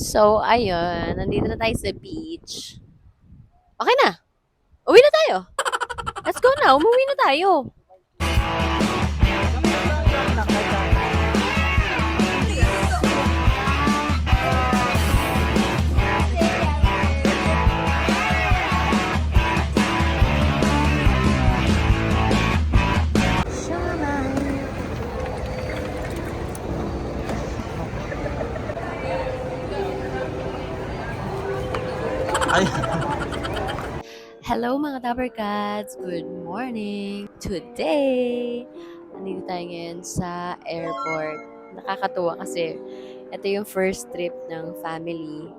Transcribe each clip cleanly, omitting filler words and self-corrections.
So, ayun. Nandito na tayo sa beach. Okay na. Uwi na tayo. Let's go na. Umuwi na tayo. Ay, Hello mga Dabbercats! Good morning! Today, nandito tayo ngayon sa airport. Nakakatuwa kasi ito yung first trip ng family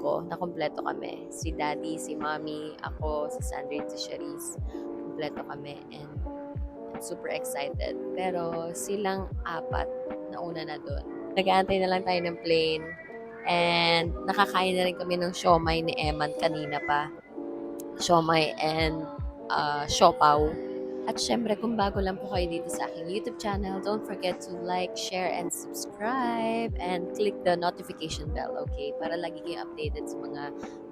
ko na kompleto kami. Si Daddy, si Mommy, ako, si Sandrine, si Cherise. Kompleto kami and I'm super excited. Pero silang apat na una na doon. Nag-aantay na lang tayo ng plane and nakakain na rin kami ng siomay ni Eman kanina pa. Siomay and siopaw. At syempre, kung bago lang po kayo dito sa aking YouTube channel, don't forget to like, share, and subscribe. And click the notification bell, okay? Para lagi kayo updated sa mga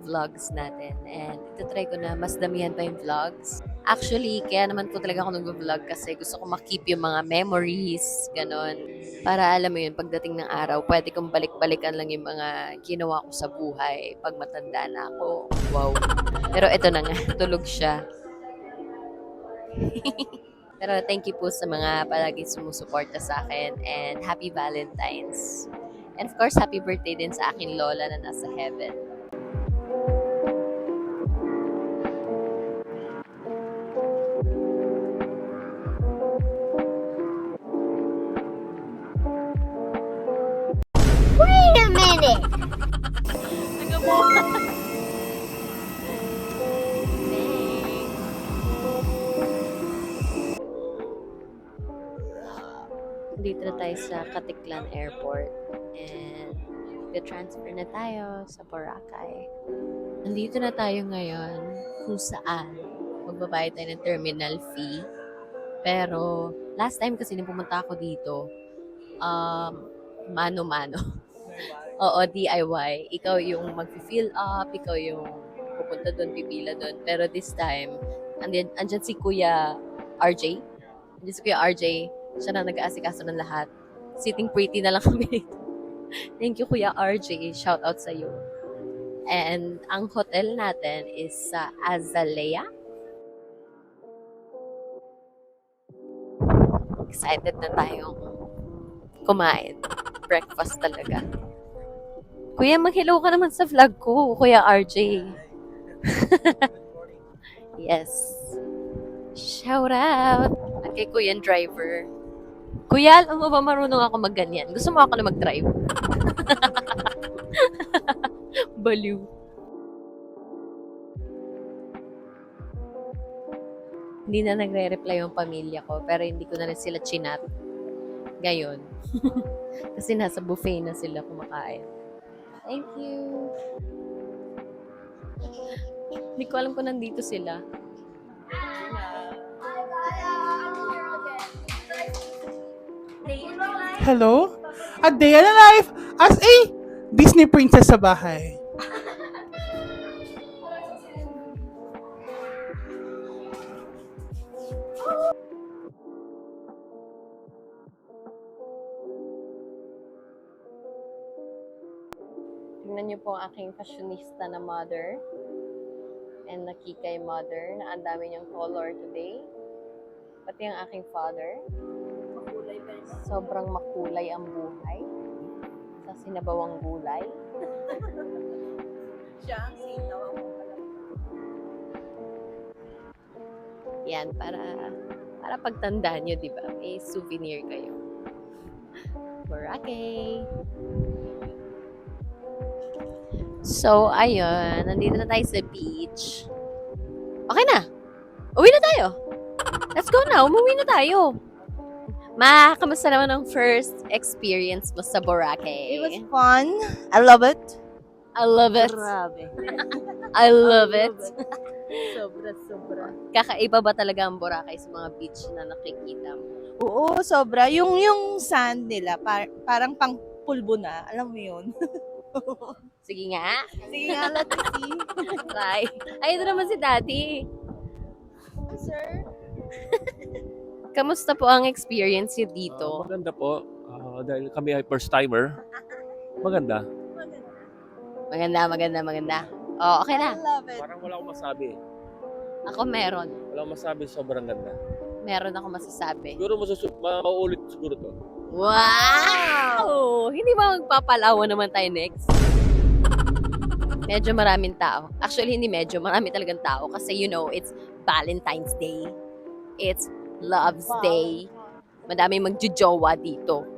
vlogs natin. And itatry ko na mas damihan pa yung vlogs. Actually, kaya naman po talaga ako nag-vlog kasi gusto ko makip yung mga memories, ganon. Para alam mo yun, pagdating ng araw, pwede kong balik-balikan lang yung mga ginawa ko sa buhay pag matanda na ako. Wow. Pero ito na nga, tulog siya. Pero thank you po sa mga palagi sumusuporta sa akin and happy Valentine's. And of course, happy birthday din sa aking lola na nasa heaven. Wait a minute! Dito na tayo sa Katiklan Airport and transfer na tayo sa Boracay. Nandito na tayo ngayon kung saan magbabayad tayo ng terminal fee. Pero last time kasi nung pumunta ako dito, mano-mano. Oo, DIY. Ikaw yung mag-fill up, ikaw yung pupunta doon, pipila doon. Pero this time, andyan si Kuya RJ. Andyan si Kuya RJ. Siya na nag-aasikaso ng lahat. Sitting pretty na lang kami dito. Thank you, Kuya RJ. Shout out sa iyo. And ang hotel natin is sa Azalea. Excited na tayong kumain. Breakfast talaga. Kuya, mag-hello ka naman sa vlog ko, Kuya RJ. Yes. Shout out. At kay Kuya Driver. Kuya, alam mo ba marunong ako magganyan? Gusto mo ako na mag-drive? Baliw. Hindi na nagre-reply yung pamilya ko, pero hindi ko na rin sila chinat. Ngayon. Kasi nasa buffet na sila kumakain. Thank you. Hindi ko alam kung nandito sila. hello? A day in a life as a Disney princess sa bahay. Tingnan niyo po ang aking fashionista na mother and nakikay mother na ang dami niyang color today. Pati ang aking father. Sobrang makulay ang buhay sa sinabawang gulay. Siya ang sinaw ang Yan, para pagtandaan nyo, di ba? May souvenir kayo. Boracay! So, ayun. Nandito na tayo sa beach. Okay na! Uwi na tayo! Let's go na! Umuwi na tayo! Ma, kamusta naman ang first experience mo sa Boracay? It was fun. I love it. I love it. Grabe. I love it. Sobra. Kakaiba ba talaga ang Boracay sa mga beach na nakikita mo? Oo, sobra. Yung sand nila, parang pang pulbo na. Alam mo yun. Sige nga. Sige nga, let's see. Try. Ay, ito naman si Daddy. Sir? Kamusta po ang experience niyo dito? Maganda po. Dahil kami ay first timer. Maganda. Maganda. Oh, okay na. I love it. Parang wala akong masabi. Ako meron. Wala akong masabi, sobrang ganda. Meron ako masasabi. Siguro mauulit siguro to. Wow! Hindi ba magpapalawa naman tayo next? Medyo maraming tao. Actually, hindi medyo. Marami talagang tao. Kasi, you know, it's Valentine's Day. It's Love's Day. Madami magjojowa dito.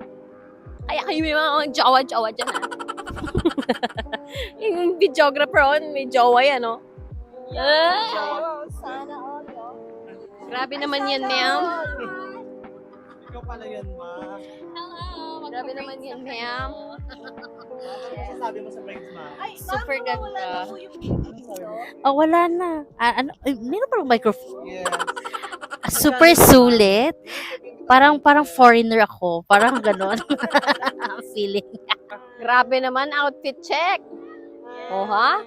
Kaya kayo may mga magjowa-jowa dyan, ha? Yung videographer on, may jowa yan, no? Sana all, yo. Grabe naman yan, ma'am. Ikaw pala yan, ma. Grabe naman yan, ma'am. Ano sabi mo sa friends, ma? Ay, Super ma'am, ganda. wala na po yung video. Oh, wala na. Meron pa bang microphone? Yes. Super sulit. Parang foreigner ako. Parang ganon. Feeling. Grabe naman, outfit check. Oh, ha?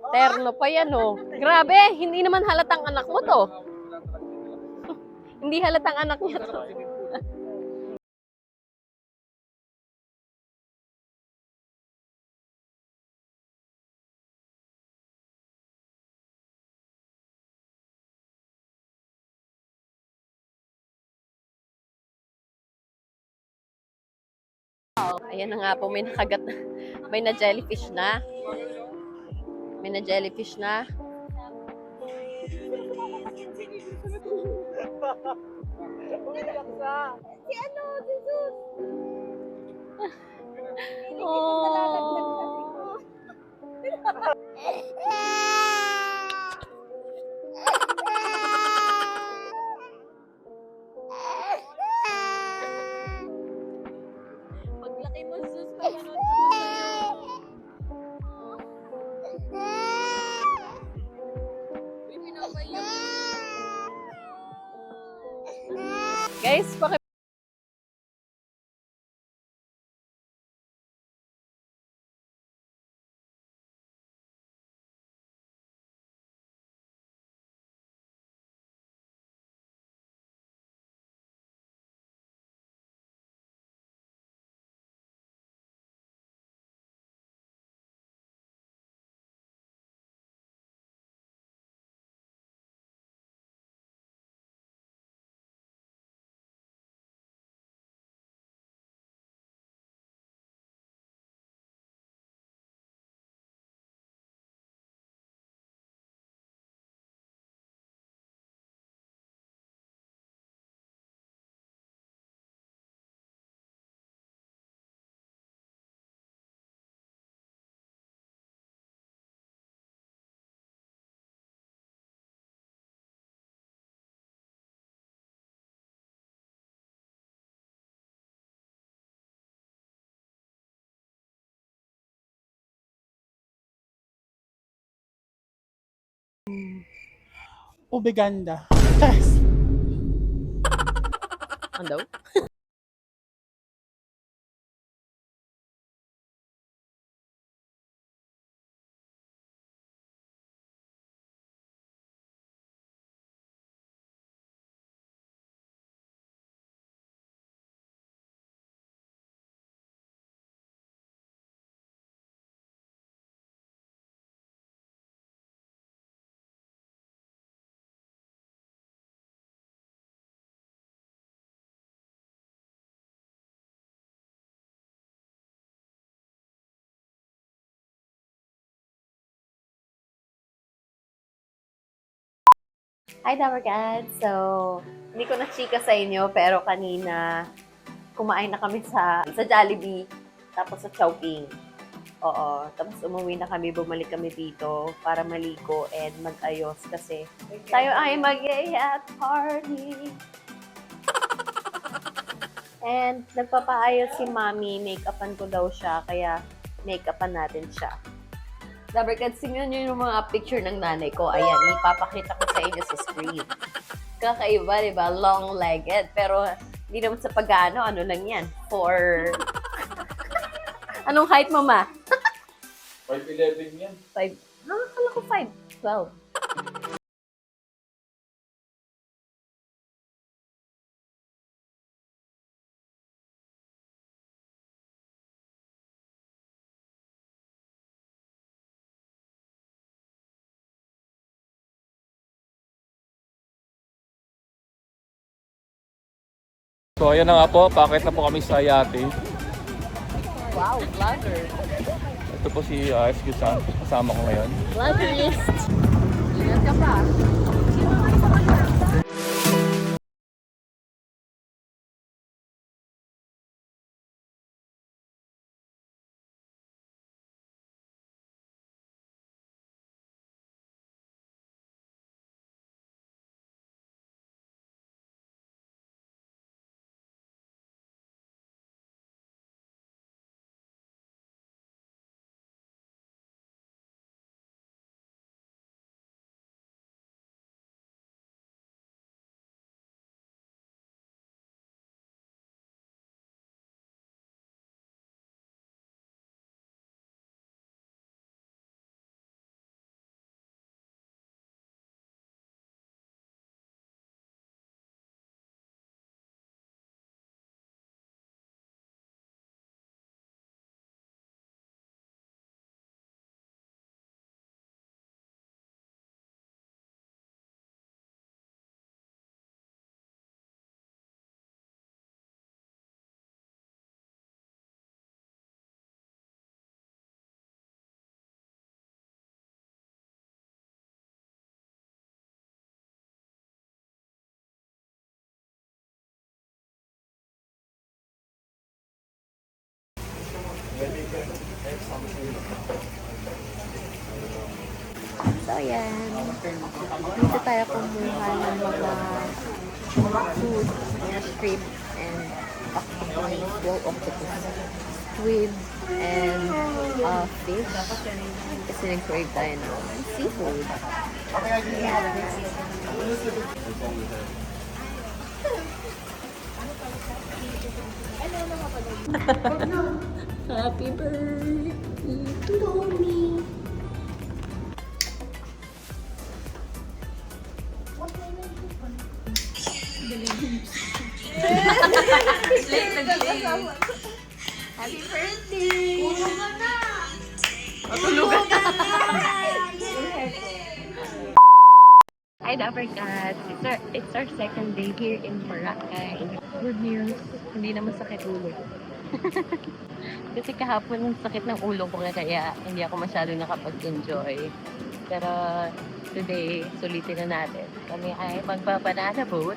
Terno pa yan, oh. Grabe, hindi naman halatang anak mo to. Hindi halatang anak niya to. Ayan na nga po, may nakagat na. May na jellyfish na. May na jellyfish na. Si ano, si Sus. Oh. Paglaki mo, sus, panonood ko na sa'yo. Uy, pinapayak. Guys, Ubiganda. Yes. ano? Hi, Dabarkad! So, hindi ko na-chika sa inyo, pero kanina kumain na kami sa Jollibee, tapos sa Chowking. Oo, tapos umuwi na kami, bumalik kami dito para maligo and mag-ayos kasi tayo ay mag-yayat party. And nagpapaayos si Mami, make-upan ko daw siya, kaya make-upan natin siya. Dabarkad, tingnan nyo yung mga picture ng nanay ko. Ayan, ipapakita ko sa inyo sa screen. Kakaiba, di ba? Long-legged. Pero, hindi naman sa pag-ano, ano lang yan. For Anong height mo, ma? 5'11 yan. 5. Akala ko 5'12. So ayan na nga po, paakit na po kami sa yate. Wow, vlogger. Ito po si SQ San, kasama ko ngayon. Vloggerist. Ingat ka pa. So, ayan. Dito tayo kumuha ng mga food, mga shrimp and octopus. Squid and fish. Kasi nag-crave tayo ng seafood. Happy birthday to me. Happy birthday! Matulugan na! Hi, Dapper Cats! It's our second day here in Boracay. Good news, hindi na masakit ulo. Kasi kahapon ang sakit ng ulo ko kaya hindi ako masyado nakapag-enjoy. Pero today, sulitin na natin. Kami ay magbabanana boat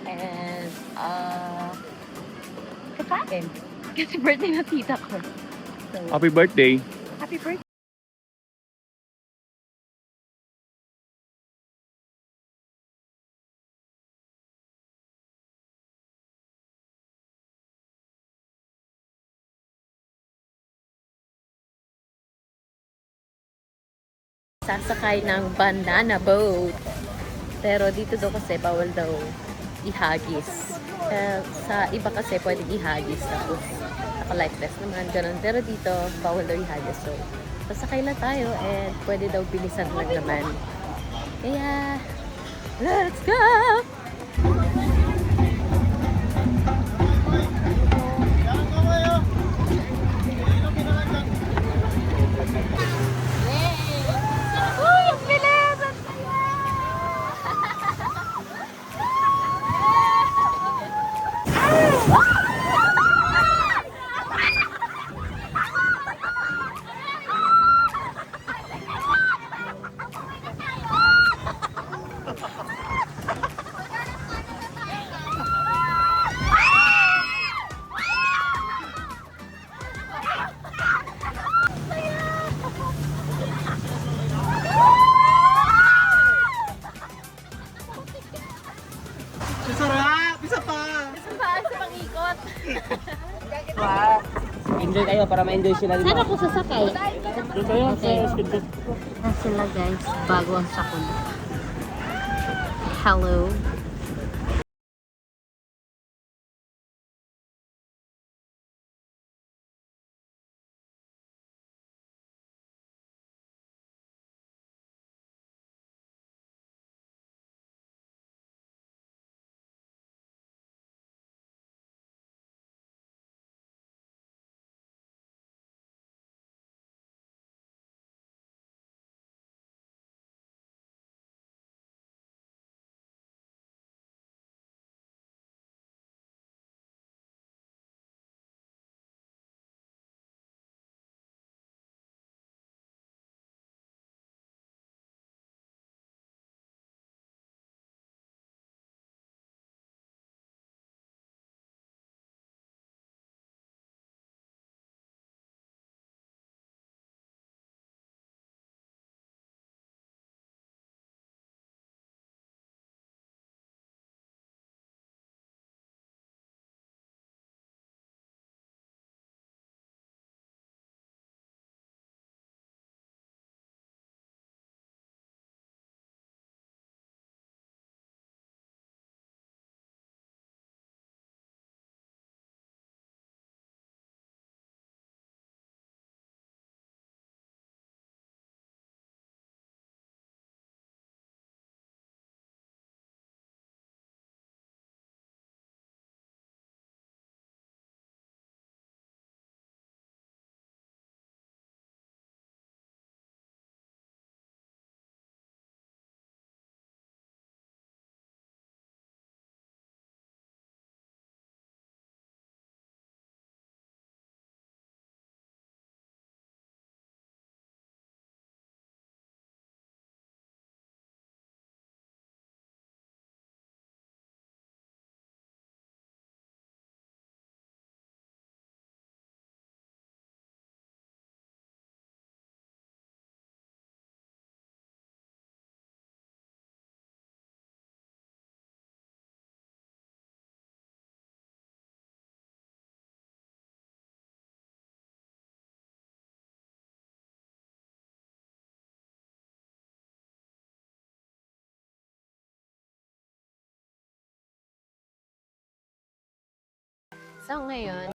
and kakain. Kasi birthday na tita ko. So, Happy birthday! happy birthday! Sasakay ng banana boat. Pero dito daw kasi bawal daw ihagis. Sa iba kasi pwede ihagis. Tapos naka-life vest naman, ganun. Pero dito, bawal daw ihagis. So, sasakay na tayo and pwede daw bilisan lang naman. Kaya, let's go! Sarap! Isa pa! Enjoy kayo para ma-enjoy sila. Saan ako sasakay? Doon kayo Okay. sa skid. Yan sila guys, bago ang sakul. Hello. So ngayon,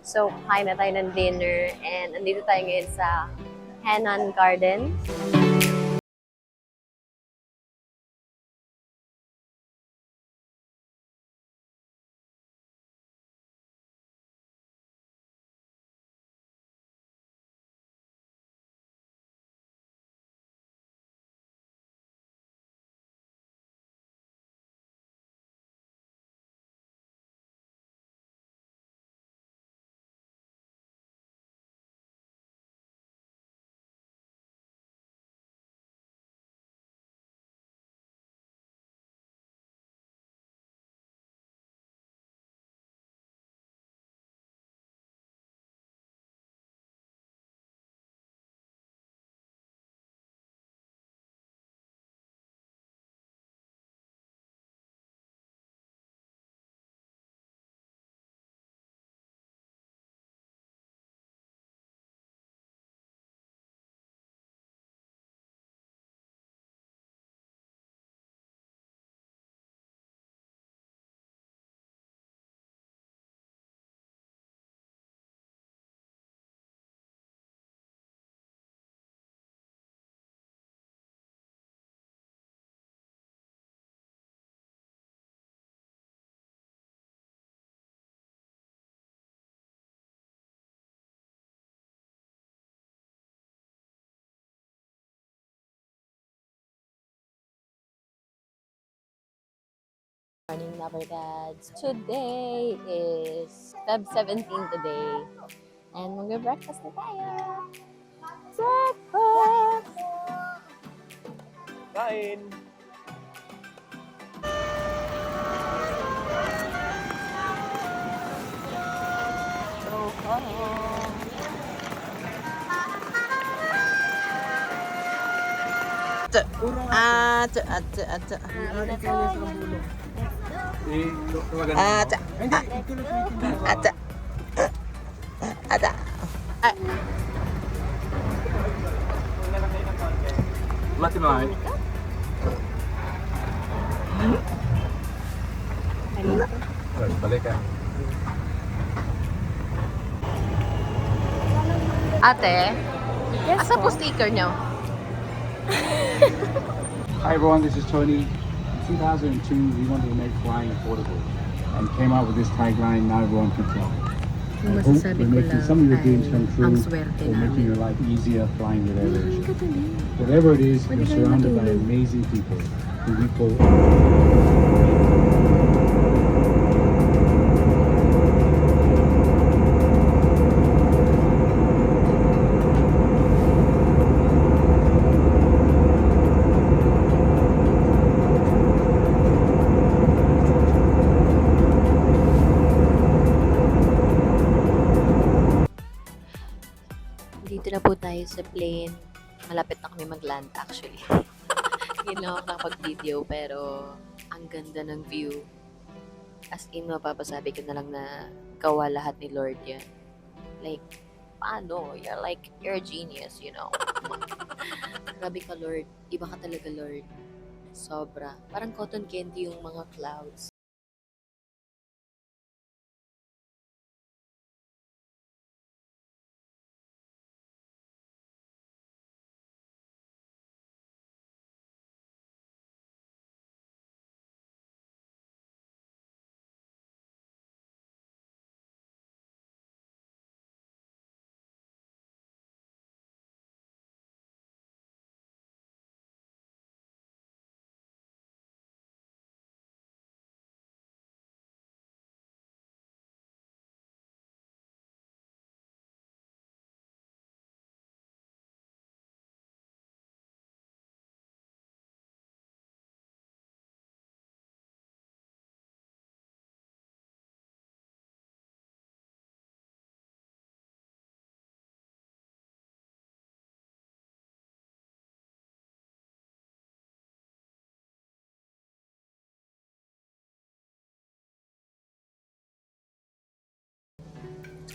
so kain na tayo ng dinner and andito tayo ngayon sa Henan Garden. Morning, Lover Dads. Today is Feb 17 today. And mag-breakfast na tayo. Breakfast! Kain! Mati mo balik ka. Ate, asa po sticker nyo? Hi everyone, this is Tony. In 2002, we wanted to make flying affordable and came up with this tagline, now everyone can fly. Yung I hope masasabi we're ko making lang some of your ay dreams come true ang or swerte making namin. your life easier flying with Air Asia. Katabi. Whatever it is, Pwede you're kayo surrounded by matulog. amazing people who we call Dito na po tayo sa plane. Malapit na kami mag-land actually. Hindi na ako nakapag-video pero ang ganda ng view. As in, mapapasabi ko na lang na gawa lahat ni Lord yan. Like, paano? You're a genius, you know? Grabe ka, Lord. Iba ka talaga, Lord. Sobra. Parang cotton candy yung mga clouds.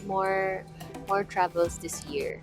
more travels this year.